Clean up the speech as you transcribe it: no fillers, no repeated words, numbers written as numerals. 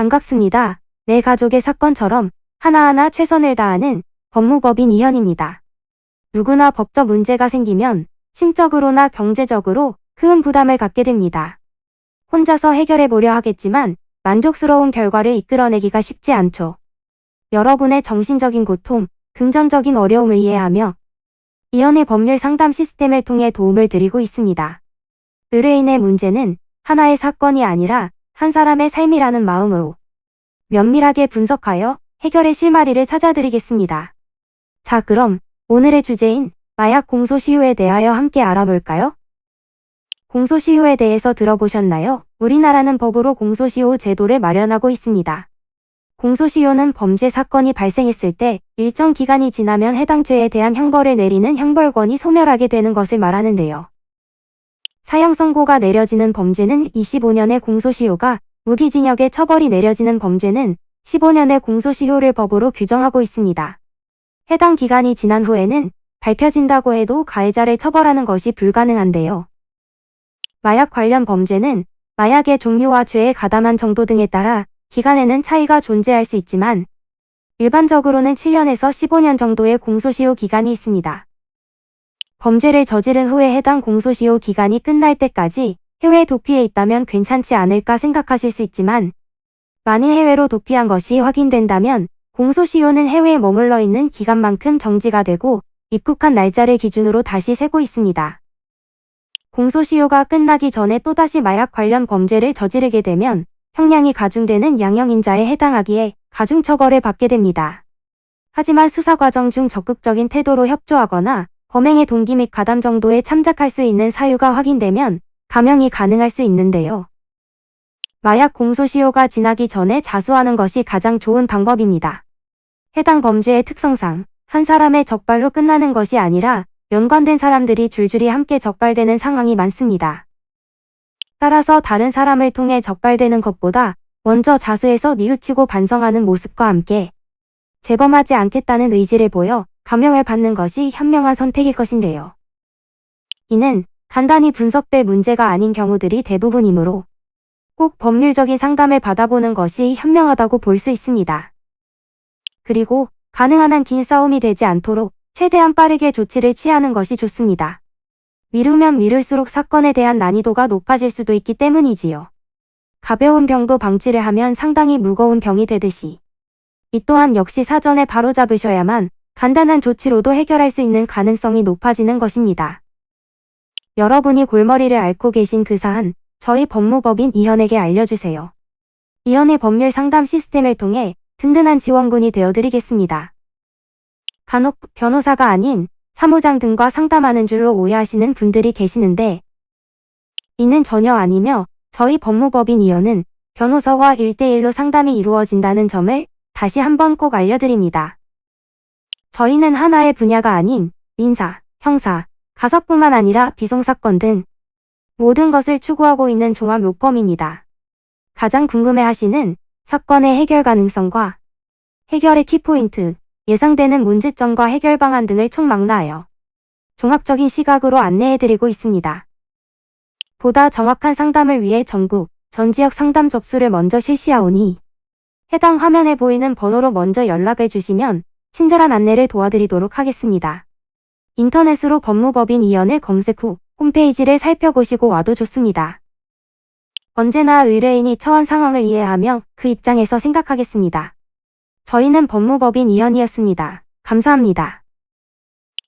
반갑습니다. 내 가족의 사건처럼 하나하나 최선을 다하는 법무법인 이현입니다. 누구나 법적 문제가 생기면 심적으로나 경제적으로 큰 부담을 갖게 됩니다. 혼자서 해결해 보려 하겠지만 만족스러운 결과를 이끌어내기가 쉽지 않죠. 여러분의 정신적인 고통, 금전적인 어려움을 이해하며 이현의 법률 상담 시스템을 통해 도움을 드리고 있습니다. 의뢰인의 문제는 하나의 사건이 아니라 한 사람의 삶이라는 마음으로 면밀하게 분석하여 해결의 실마리를 찾아드리겠습니다. 자, 그럼 오늘의 주제인 마약 공소시효에 대하여 함께 알아볼까요? 공소시효에 대해서 들어보셨나요? 우리나라는 법으로 공소시효 제도를 마련하고 있습니다. 공소시효는 범죄 사건이 발생했을 때 일정 기간이 지나면 해당 죄에 대한 형벌을 내리는 형벌권이 소멸하게 되는 것을 말하는데요. 사형 선고가 내려지는 범죄는 25년의 공소시효가, 무기징역의 처벌이 내려지는 범죄는 15년의 공소시효를 법으로 규정하고 있습니다. 해당 기간이 지난 후에는 밝혀진다고 해도 가해자를 처벌하는 것이 불가능한데요. 마약 관련 범죄는 마약의 종류와 죄에 가담한 정도 등에 따라 기간에는 차이가 존재할 수 있지만 일반적으로는 7년에서 15년 정도의 공소시효 기간이 있습니다. 범죄를 저지른 후에 해당 공소시효 기간이 끝날 때까지 해외에 도피해 있다면 괜찮지 않을까 생각하실 수 있지만 만일 해외로 도피한 것이 확인된다면 공소시효는 해외에 머물러 있는 기간만큼 정지가 되고 입국한 날짜를 기준으로 다시 세고 있습니다. 공소시효가 끝나기 전에 또다시 마약 관련 범죄를 저지르게 되면 형량이 가중되는 양형인자에 해당하기에 가중처벌을 받게 됩니다. 하지만 수사 과정 중 적극적인 태도로 협조하거나 범행의 동기 및 가담 정도에 참작할 수 있는 사유가 확인되면 감형이 가능할 수 있는데요. 마약 공소시효가 지나기 전에 자수하는 것이 가장 좋은 방법입니다. 해당 범죄의 특성상 한 사람의 적발로 끝나는 것이 아니라 연관된 사람들이 줄줄이 함께 적발되는 상황이 많습니다. 따라서 다른 사람을 통해 적발되는 것보다 먼저 자수해서 뉘우치고 반성하는 모습과 함께 재범하지 않겠다는 의지를 보여 감형을 받는 것이 현명한 선택일 것인데요. 이는 간단히 분석될 문제가 아닌 경우들이 대부분이므로 꼭 법률적인 상담을 받아보는 것이 현명하다고 볼 수 있습니다. 그리고 가능한 한 긴 싸움이 되지 않도록 최대한 빠르게 조치를 취하는 것이 좋습니다. 미루면 미룰수록 사건에 대한 난이도가 높아질 수도 있기 때문이지요. 가벼운 병도 방치를 하면 상당히 무거운 병이 되듯이 이 또한 역시 사전에 바로잡으셔야만 간단한 조치로도 해결할 수 있는 가능성이 높아지는 것입니다. 여러분이 골머리를 앓고 계신 그 사안, 저희 법무법인 이현에게 알려주세요. 이현의 법률 상담 시스템을 통해 든든한 지원군이 되어드리겠습니다. 간혹 변호사가 아닌 사무장 등과 상담하는 줄로 오해하시는 분들이 계시는데 이는 전혀 아니며 저희 법무법인 이현은 변호사와 1대1로 상담이 이루어진다는 점을 다시 한번 꼭 알려드립니다. 저희는 하나의 분야가 아닌 민사, 형사, 가사뿐만 아니라 비송사건 등 모든 것을 추구하고 있는 종합 로펌입니다. 가장 궁금해하시는 사건의 해결 가능성과 해결의 키포인트, 예상되는 문제점과 해결 방안 등을 총망라하여 종합적인 시각으로 안내해드리고 있습니다. 보다 정확한 상담을 위해 전국, 전 지역 상담 접수를 먼저 실시하오니 해당 화면에 보이는 번호로 먼저 연락을 주시면 친절한 안내를 도와드리도록 하겠습니다. 인터넷으로 법무법인 이현을 검색 후 홈페이지를 살펴보시고 와도 좋습니다. 언제나 의뢰인이 처한 상황을 이해하며 그 입장에서 생각하겠습니다. 저희는 법무법인 이현이었습니다. 감사합니다.